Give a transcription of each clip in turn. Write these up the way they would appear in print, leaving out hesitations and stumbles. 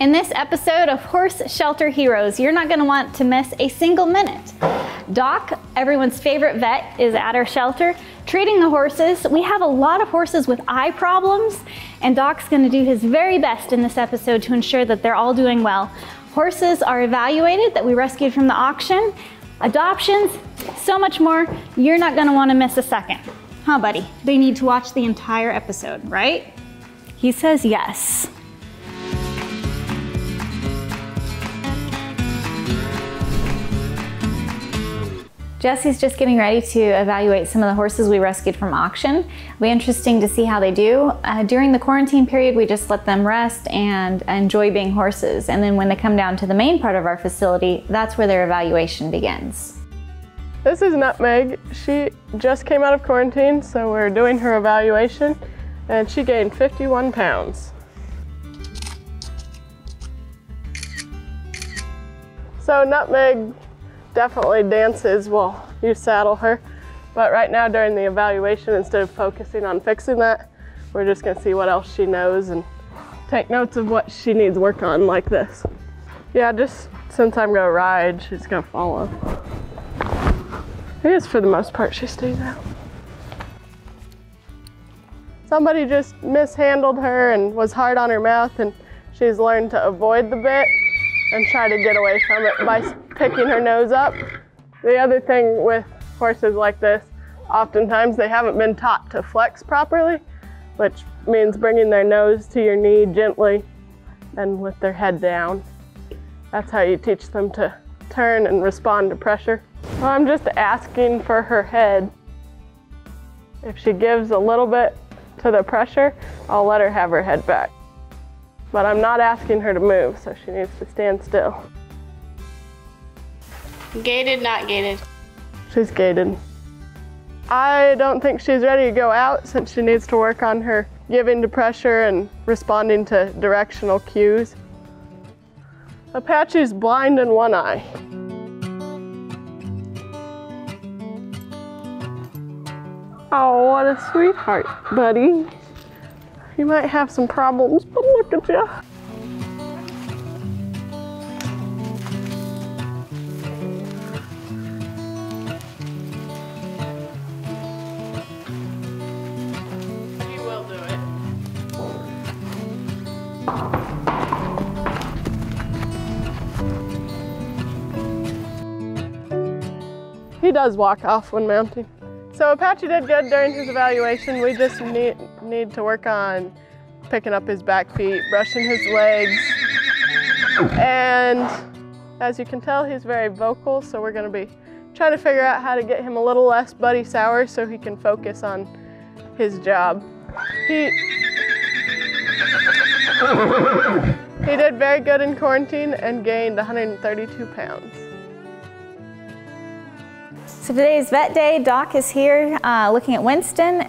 In this episode of Horse Shelter Heroes, you're not gonna want to miss a single minute. Doc, everyone's favorite vet, is at our shelter treating the horses. We have a lot of horses with eye problems, and Doc's gonna do his very best in this episode to ensure that they're all doing well. Horses are evaluated that we rescued from the auction, adoptions, so much more. You're not gonna wanna miss a second. Huh, buddy? They need to watch the entire episode, right? He says yes. Jesse's just getting ready to evaluate some of the horses we rescued from auction. It'll be interesting to see how they do. During the quarantine period, we just let them rest and enjoy being horses. And then when they come down to the main part of our facility, that's where their evaluation begins. This is Nutmeg. She just came out of quarantine, so we're doing her evaluation, and she gained 51 pounds. So Nutmeg definitely dances while you saddle her, but right now during the evaluation, instead of focusing on fixing that, we're just gonna see what else she knows and take notes of what she needs work on, like this. Yeah, just since I'm gonna ride, she's gonna follow. I guess for the most part she stays out. Somebody just mishandled her and was hard on her mouth, and she's learned to avoid the bit and try to get away from it by picking her nose up. The other thing with horses like this, oftentimes they haven't been taught to flex properly, which means bringing their nose to your knee gently and with their head down. That's how you teach them to turn and respond to pressure. Well, I'm just asking for her head. If she gives a little bit to the pressure, I'll let her have her head back. But I'm not asking her to move, so she needs to stand still. Gated, not gated? She's gated. I don't think she's ready to go out since she needs to work on her giving to pressure and responding to directional cues. Apache's blind in one eye. Oh, what a sweetheart, buddy. You might have some problems, but look at you. You will do it. He does walk off when mounting. So Apache did good during his evaluation. We just need to work on picking up his back feet, brushing his legs. And as you can tell, he's very vocal, so we're gonna be trying to figure out how to get him a little less buddy sour so he can focus on his job. He did very good in quarantine and gained 132 pounds. So today's vet day. Doc is here looking at Winston.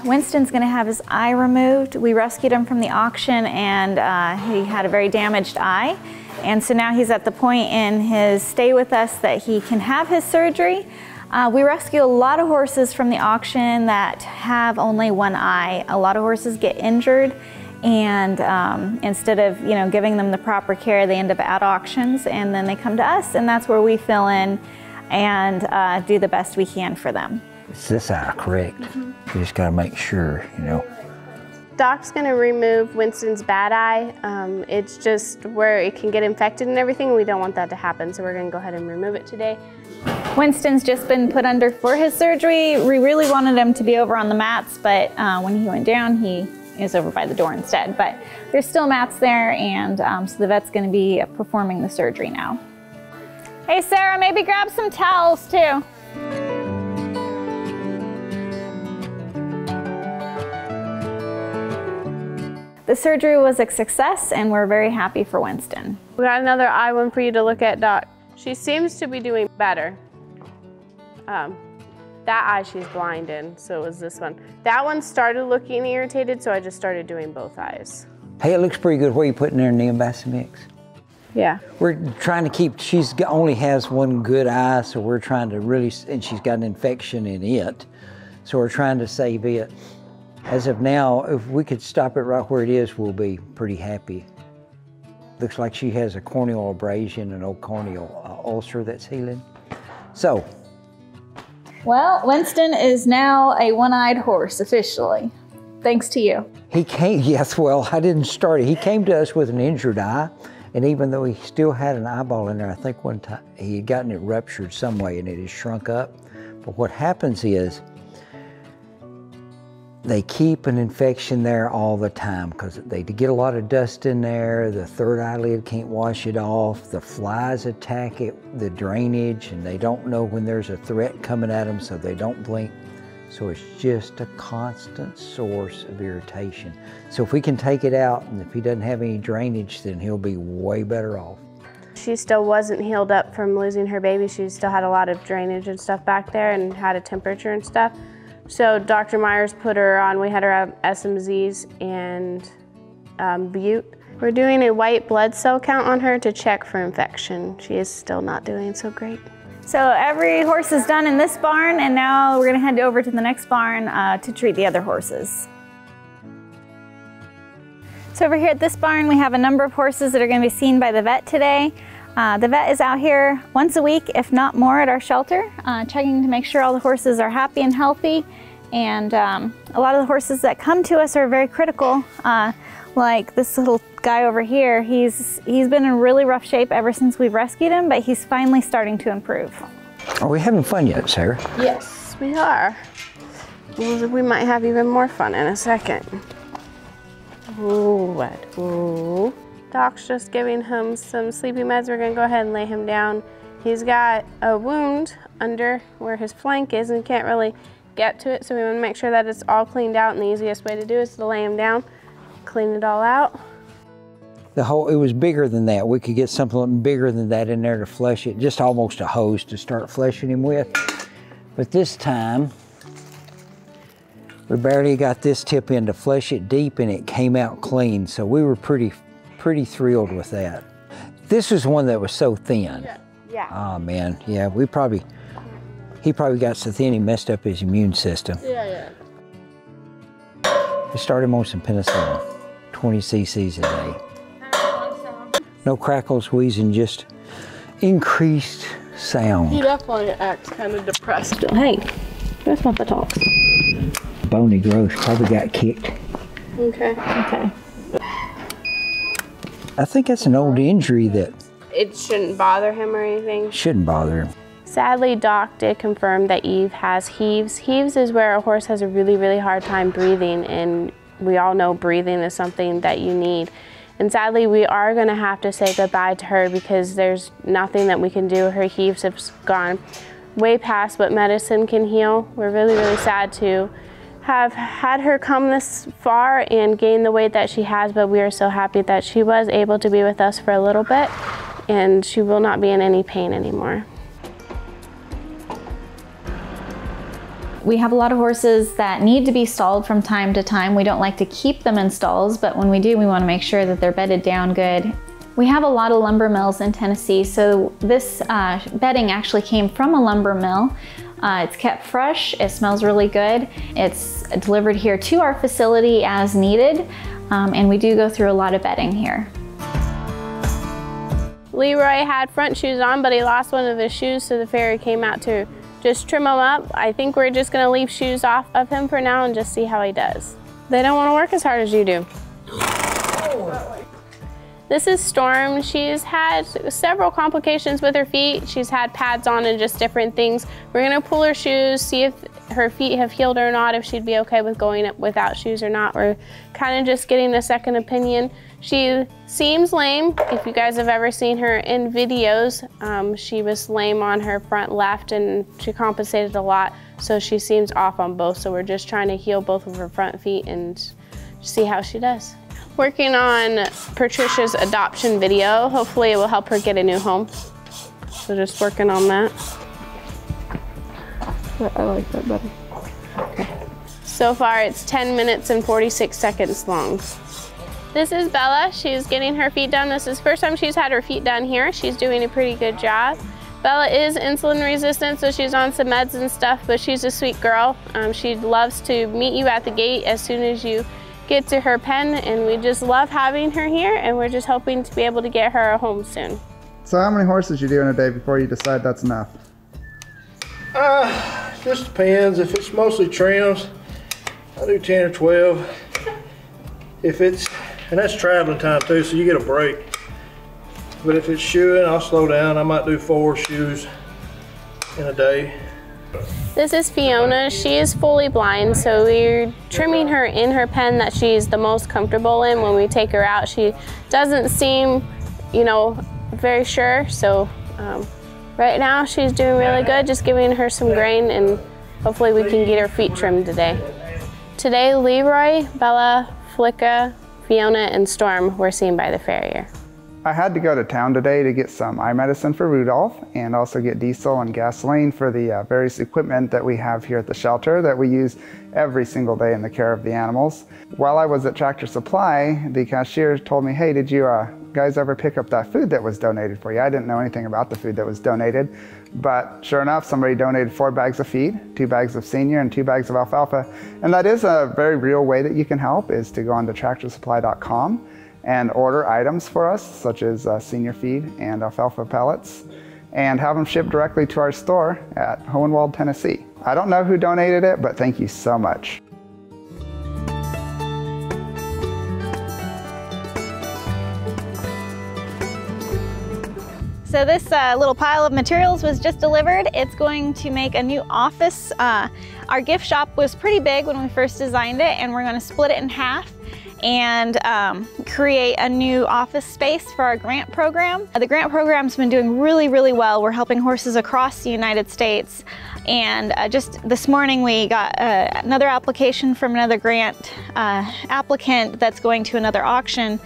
Winston's gonna have his eye removed. We rescued him from the auction, and he had a very damaged eye. And so now he's at the point in his stay with us that he can have his surgery. We rescue a lot of horses from the auction that have only one eye. A lot of horses get injured, and instead of giving them the proper care, they end up at auctions, and then they come to us, and that's where we fill in and do the best we can for them. It's this eye, correct? You just gotta make sure, Doc's gonna remove Winston's bad eye. It's just where it can get infected and everything. We don't want that to happen, so we're gonna go ahead and remove it today. Winston's just been put under for his surgery. We really wanted him to be over on the mats, but when he went down, he is over by the door instead. But there's still mats there, and so the vet's gonna be performing the surgery now. Hey Sarah, maybe grab some towels too. The surgery was a success, and we're very happy for Winston. We got another eye one for you to look at, Doc. She seems to be doing better. That eye she's blind in, so it was this one. That one started looking irritated, so I just started doing both eyes. Hey, it looks pretty good. Where are you putting there in the mix? Yeah. We're trying to keep, only has one good eye, so we're trying to really, and she's got an infection in it, so we're trying to save it. As of now, if we could stop it right where it is, we'll be pretty happy. Looks like she has a corneal abrasion, an old corneal ulcer that's healing. So. Well, Winston is now a one-eyed horse officially, thanks to you. He came, yes, well, I didn't start it. He came to us with an injured eye, and even though he still had an eyeball in there, I think one time he had gotten it ruptured some way and it has shrunk up. But what happens is, they keep an infection there all the time because they get a lot of dust in there. The third eyelid can't wash it off. The flies attack it, the drainage, and they don't know when there's a threat coming at them, so they don't blink. So it's just a constant source of irritation. So if we can take it out, and if he doesn't have any drainage, then he'll be way better off. She still wasn't healed up from losing her baby. She still had a lot of drainage and stuff back there and had a temperature and stuff. So Dr. Myers put her on, we had her have SMZs and Butte. We're doing a white blood cell count on her to check for infection. She is still not doing so great. So every horse is done in this barn, and now we're gonna head over to the next barn to treat the other horses. So over here at this barn, we have a number of horses that are gonna be seen by the vet today. The vet is out here once a week, if not more, at our shelter, checking to make sure all the horses are happy and healthy. And a lot of the horses that come to us are very critical. Like this little guy over here, he's been in really rough shape ever since we've rescued him, but he's finally starting to improve. Are we having fun yet, Sarah? Yes, we are. We might have even more fun in a second. Ooh, what? Ooh. Doc's just giving him some sleepy meds. We're gonna go ahead and lay him down. He's got a wound under where his flank is and can't really get to it, so we wanna make sure that it's all cleaned out, and the easiest way to do is to lay him down, clean it all out. It was bigger than that. We could get something bigger than that in there to flush it, just almost a hose to start flushing him with. But this time, we barely got this tip in to flush it deep, and it came out clean, so we were pretty thrilled with that. This was one that was so thin. Yeah. Oh man, yeah, he probably got so thin he messed up his immune system. Yeah. We started him on some penicillin, 20 cc's a day. No crackles, wheezing, just increased sound. He definitely acts kind of depressed. Hey, that's my buttocks. Bony growth, probably got kicked. Okay. I think that's an old injury that It shouldn't bother him or anything. shouldn't bother him. Sadly, Doc did confirm that Eve has heaves. Heaves is where a horse has a really, really hard time breathing, and we all know breathing is something that you need. And sadly, we are gonna have to say goodbye to her because there's nothing that we can do. Her heaves have gone way past what medicine can heal. We're really, really sad to have had her come this far and gain the weight that she has, but we are so happy that she was able to be with us for a little bit, and she will not be in any pain anymore. We have a lot of horses that need to be stalled from time to time. We don't like to keep them in stalls, but when we do, we want to make sure that they're bedded down good. We have a lot of lumber mills in Tennessee, so this bedding actually came from a lumber mill. It's kept fresh, it smells really good. It's delivered here to our facility as needed, and we do go through a lot of bedding here. Leroy had front shoes on, but he lost one of his shoes, so the farrier came out to just trim him up. I think we're just gonna leave shoes off of him for now and just see how he does. They don't wanna work as hard as you do. This is Storm. She's had several complications with her feet. She's had pads on and just different things. We're gonna pull her shoes, see if her feet have healed or not, if she'd be okay with going up without shoes or not. We're kind of just getting a second opinion. She seems lame. If you guys have ever seen her in videos, she was lame on her front left and she compensated a lot. So she seems off on both. So we're just trying to heal both of her front feet and see how she does. Working on Patricia's adoption video. Hopefully it will help her get a new home. So just working on that. I like that better. Okay. So far it's 10 minutes and 46 seconds long. This is Bella. She's getting her feet done. This is the first time she's had her feet done here. She's doing a pretty good job. Bella is insulin resistant, so she's on some meds and stuff, but she's a sweet girl. She loves to meet you at the gate as soon as you get to her pen, and we just love having her here, and we're just hoping to be able to get her a home soon. So how many horses you do in a day before you decide that's enough? Just depends. If it's mostly trims, I do 10 or 12. If it's, and that's traveling time too, so you get a break. But if it's shoeing, I'll slow down. I might do 4 shoes in a day. This is Fiona. She is fully blind, so we're trimming her in her pen that she's the most comfortable in. When we take her out, she doesn't seem, you know, very sure. So right now she's doing really good, just giving her some grain, and hopefully we can get her feet trimmed today. Today, Leroy, Bella, Flicka, Fiona, and Storm were seen by the farrier. I had to go to town today to get some eye medicine for Rudolf and also get diesel and gasoline for the various equipment that we have here at the shelter that we use every single day in the care of the animals. While I was at Tractor Supply, the cashier told me, hey, did you guys ever pick up that food that was donated for you? I didn't know anything about the food that was donated, but sure enough, somebody donated 4 bags of feed, 2 bags of senior, and 2 bags of alfalfa. And that is a very real way that you can help, is to go on to tractorsupply.com and order items for us, such as senior feed and alfalfa pellets, and have them shipped directly to our store at Hohenwald, Tennessee. I don't know who donated it, but thank you so much. So this little pile of materials was just delivered. It's going to make a new office. Our gift shop was pretty big when we first designed it, and we're going to split it in half and create a new office space for our grant program. The grant program's been doing really, really well. We're helping horses across the United States. And just this morning we got another application from another grant applicant that's going to another auction.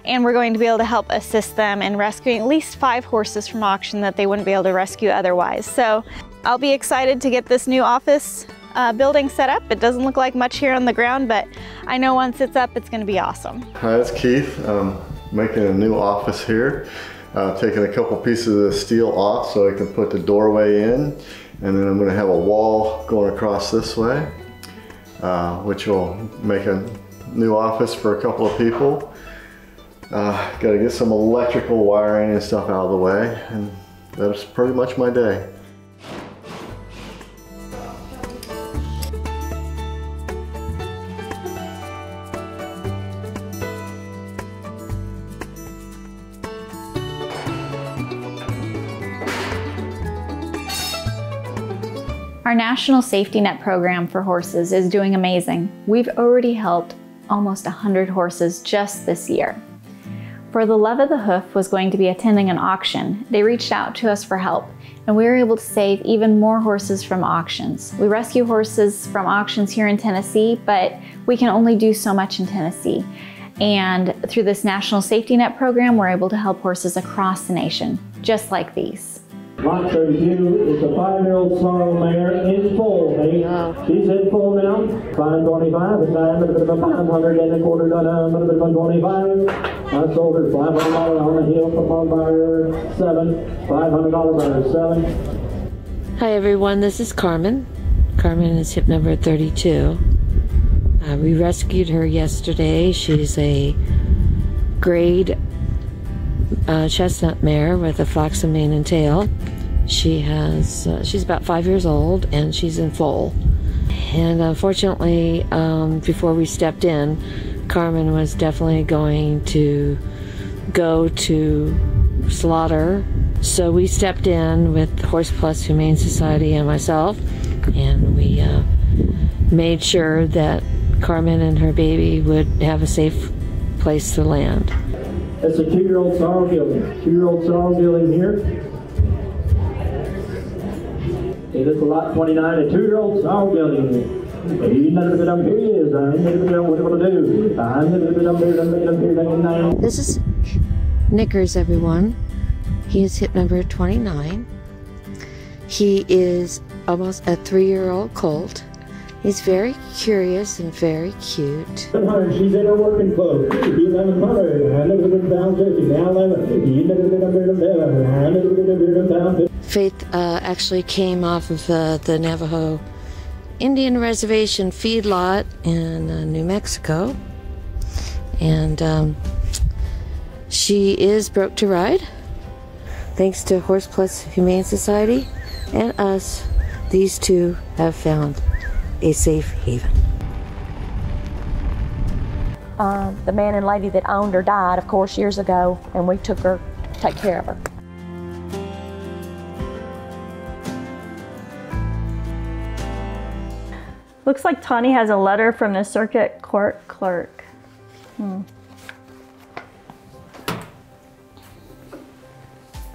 And we're going to be able to help assist them in rescuing at least 5 horses from auction that they wouldn't be able to rescue otherwise. So I'll be excited to get this new office building set up. It doesn't look like much here on the ground, but I know once it's up, it's going to be awesome. Hi, it's Keith. I'm making a new office here. Taking a couple pieces of the steel off so I can put the doorway in, and then I'm going to have a wall going across this way, which will make a new office for a couple of people. Got to get some electrical wiring and stuff out of the way, and that's pretty much my day. Our National Safety Net program for horses is doing amazing. We've already helped almost 100 horses just this year. For the Love of the Hoof was going to be attending an auction, they reached out to us for help, and we were able to save even more horses from auctions. We rescue horses from auctions here in Tennessee, but we can only do so much in Tennessee. And through this National Safety Net program, we're able to help horses across the nation, just like these. Lot 32 is a 5-year-old sorrel mare in full, mate. She's in full now. 525, a time, a bit of a 500 and a quarter done, a bit of a 25. I sold her $500 on the hill from buyer 7, $500 buyer 7. Hi everyone, this is Carmen. Carmen is hip number 32. We rescued her yesterday. She's a grade chestnut mare with a flaxen mane and tail. She's about 5 years old and she's in foal. And unfortunately, before we stepped in, Carmen was definitely going to go to slaughter. So we stepped in with Horse Plus Humane Society and myself, and we made sure that Carmen and her baby would have a safe place to land. That's a 2-year-old sorrel gelding. 2-year-old sorrel gelding here. Okay, this is lot 29, a 2-year-old sorrel gelding. This is Knickers, everyone. He is hip number 29. He is almost a 3-year-old colt. He's very curious and very cute. She's in her working clothes. Faith actually came off of the Navajo Indian Reservation feedlot in New Mexico. And she is broke to ride. Thanks to Plus Humane Society and us, these two have found a safe haven. The man and lady that owned her died, of course, years ago, and we took her to take care of her. Looks like Tawny has a letter from the circuit court clerk.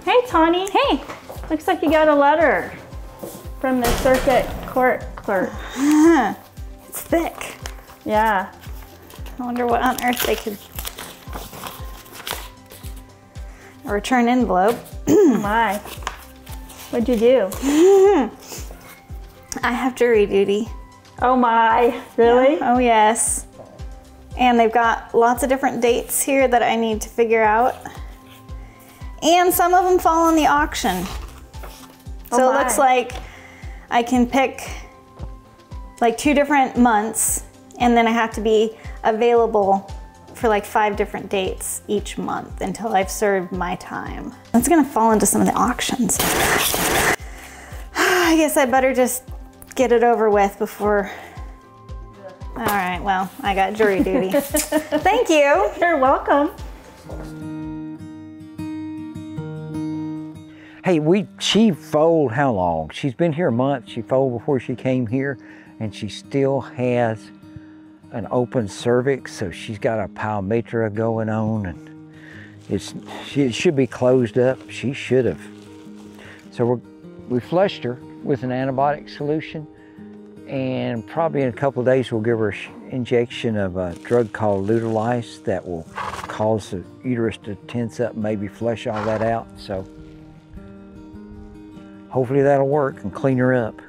Hey, Tawny. Hey. Looks like you got a letter from the circuit court clerk. It's thick. Yeah. I wonder what on earth they could... A return envelope. My. What'd you do? I have jury duty. Oh my, really? Yeah. Oh yes. And they've got lots of different dates here that I need to figure out. And some of them fall on the auction. So it looks like I can pick like 2 different months, and then I have to be available for like 5 different dates each month until I've served my time. That's gonna fall into some of the auctions. I guess I better just get it over with before. All right, well, I got jury duty. Thank you. You're welcome. Hey, she foaled how long? She's been here a month. She foaled before she came here, and she still has an open cervix, so she's got a pyometra going on, and it should be closed up. She should have. So we flushed her with an antibiotic solution, and probably in a couple of days we'll give her an injection of a drug called Rudolf that will cause the uterus to tense up, maybe flush all that out. So hopefully that'll work and clean her up.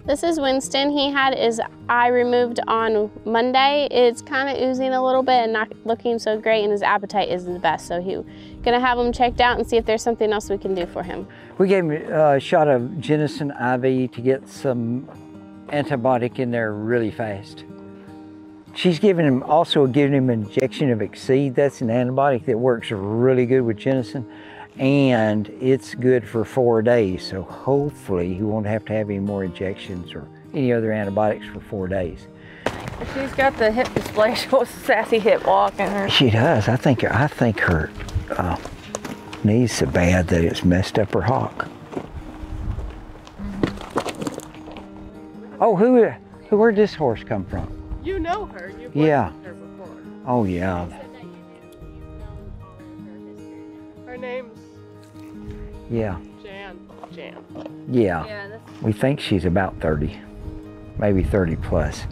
This is Winston. He had his eye removed on Monday. It's kind of oozing a little bit and not looking so great, and his appetite isn't the best. So he's gonna have him checked out and see if there's something else we can do for him. We gave him a shot of Genocin IV to get some antibiotic in there really fast. She's giving him an injection of Exceed. That's an antibiotic that works really good with Genocin, and it's good for 4 days. So hopefully he won't have to have any more injections or any other antibiotics for 4 days. She's got the hip dysplasia, sassy hip walk in her. She does. I think her knee's so bad that it's messed up her hock. Oh, where'd this horse come from? You know her. You've Yeah. worked with her before. Oh yeah. Her name's Yeah. Jan. Yeah. We think she's about 30, maybe 30 plus.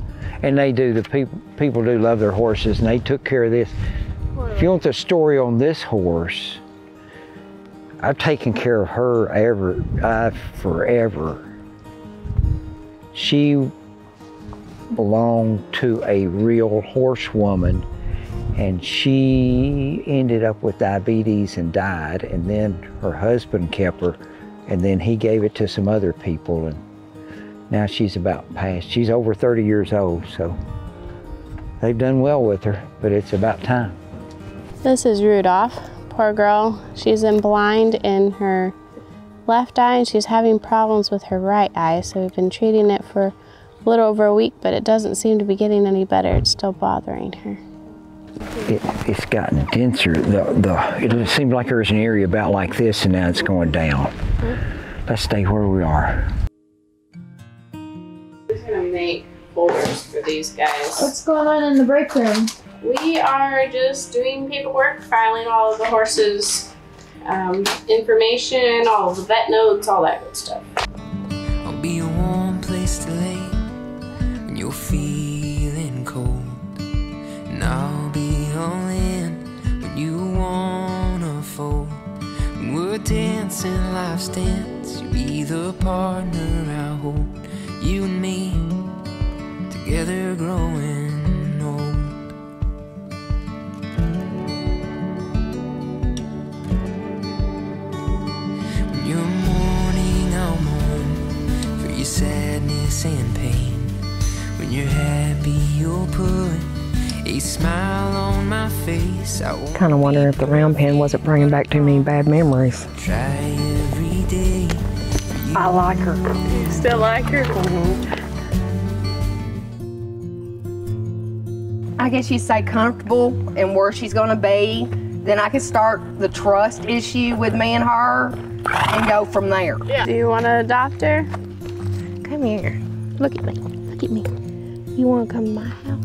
And the people do love their horses, and they took care of this. If you want the story on this horse, I've taken care of her forever. She belonged to a real horsewoman, and she ended up with diabetes and died, and then her husband kept her, and then he gave it to some other people, and now she's about past. She's over 30 years old, so they've done well with her, but it's about time. This is Rudolf. Poor girl. She's blind in her left eye, and she's having problems with her right eye, so we've been treating it for a little over a week, but it doesn't seem to be getting any better. It's still bothering her. It's gotten denser. It seemed like there was an area about like this, and now it's going down. Let's stay where we are. I'm just gonna make folders for these guys. What's going on in the break room? We are just doing paperwork, filing all of the horses' information, all of the vet notes, all that good stuff. I'll be a warm place to lay when you're feeling cold, and I'll be all in when you wanna fold. When we're dancing life's dance, you'll be the partner I hold. You and me together growing old. When you're mourning, I'll mourn for your sadness and pain. When you're happy, you'll put smile on my face. I won't Kind of wonder if the round pen wasn't bringing back too many bad memories. try every day. I like her. Still like her? I guess you say comfortable and where she's gonna be, then I can start the trust issue with me and her and go from there. Yeah. Do you want to adopt her? Come here. Look at me. Look at me. You want to come to my house?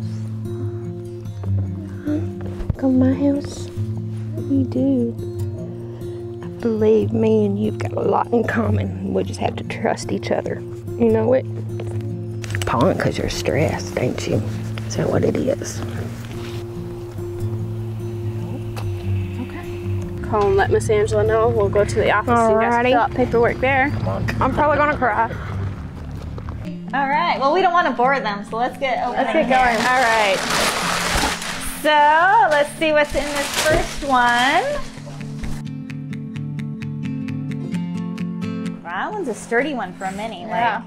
Huh? Come to my house? You do. I believe me and you've got a lot in common. We just have to trust each other. You know it? Pawing because you're stressed, ain't you? Is that what it is? Call and let Miss Angela know. We'll go to the office and Alrighty. fill out paperwork there. I'm probably gonna cry. All right, well, we don't want to bore them, so let's get opening. Let's get going. All right. So let's see what's in this first one. That one's a sturdy one for a mini. Yeah. Like,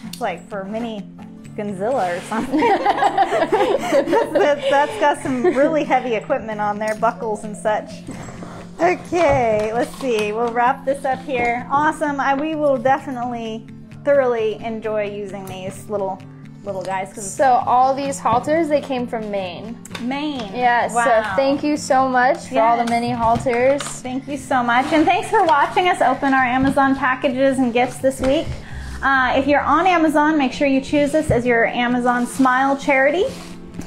it's like for a mini Gonzilla or something. that's got some really heavy equipment on there, buckles and such. Okay, let's see. We'll wrap this up here. Awesome. We will definitely thoroughly enjoy using these little guys. So all these halters, they came from Maine. Maine. Yeah, Wow. so thank you so much for all the mini halters. Thank you so much. And thanks for watching us open our Amazon packages and gifts this week. If you're on Amazon, make sure you choose us as your Amazon Smile charity.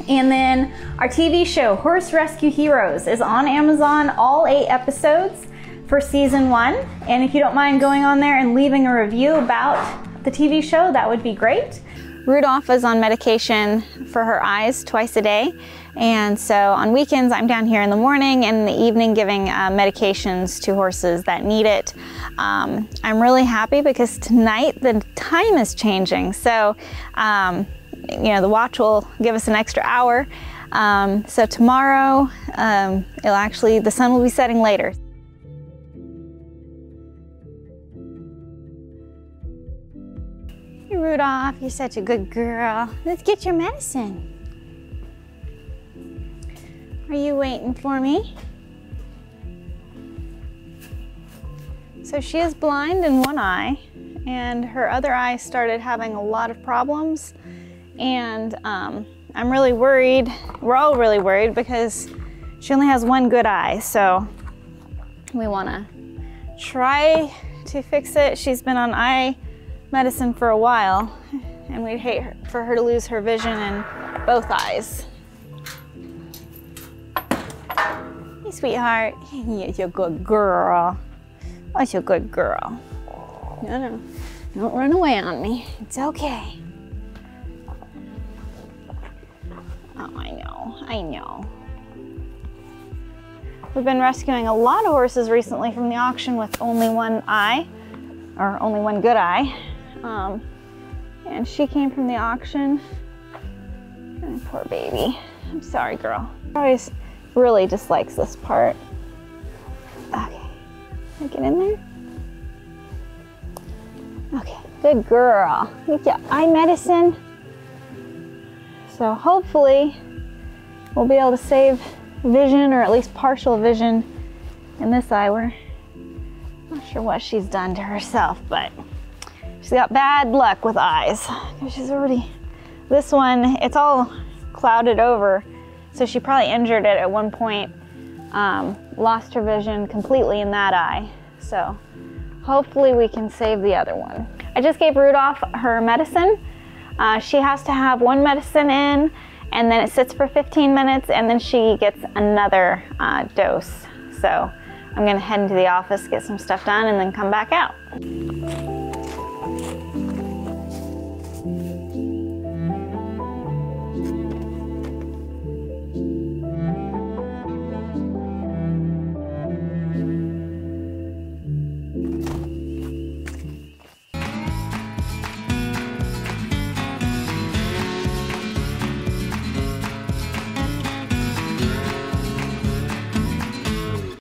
And then our TV show, Horse Rescue Heroes, is on Amazon, all 8 episodes for season 1. And if you don't mind going on there and leaving a review about the TV show, that would be great. Rudolf is on medication for her eyes twice a day. And so on weekends, I'm down here in the morning and in the evening giving medications to horses that need it. I'm really happy because tonight the time is changing. So, you know, the watch will give us an extra hour. So tomorrow, the sun will be setting later. Hey, Rudolph, you're such a good girl. Let's get your medicine. Are you waiting for me? So she is blind in one eye, and her other eye started having a lot of problems. And I'm really worried. We're all really worried because she only has one good eye. So we want to try to fix it. She's been on eye medicine for a while, and we'd hate for her to lose her vision in both eyes. Hey, sweetheart. You're a good girl. Oh, you're a good girl. No, don't run away on me. It's okay. Oh, I know. We've been rescuing a lot of horses recently from the auction with only one eye, or only one good eye. And she came from the auction. Oh, poor baby. I'm sorry, girl. Always really dislikes this part. Okay, get in there. Okay, good girl. You get eye medicine. So hopefully we'll be able to save vision, or at least partial vision, in this eye. We're not sure what she's done to herself, but she's got bad luck with eyes. She's already, this one, it's all clouded over, so she probably injured it at one point, lost her vision completely in that eye. So hopefully we can save the other one. I just gave Rudolph her medicine. She has to have one medicine in, and then it sits for 15 minutes, and then she gets another dose. So I'm gonna head into the office, get some stuff done, and then come back out.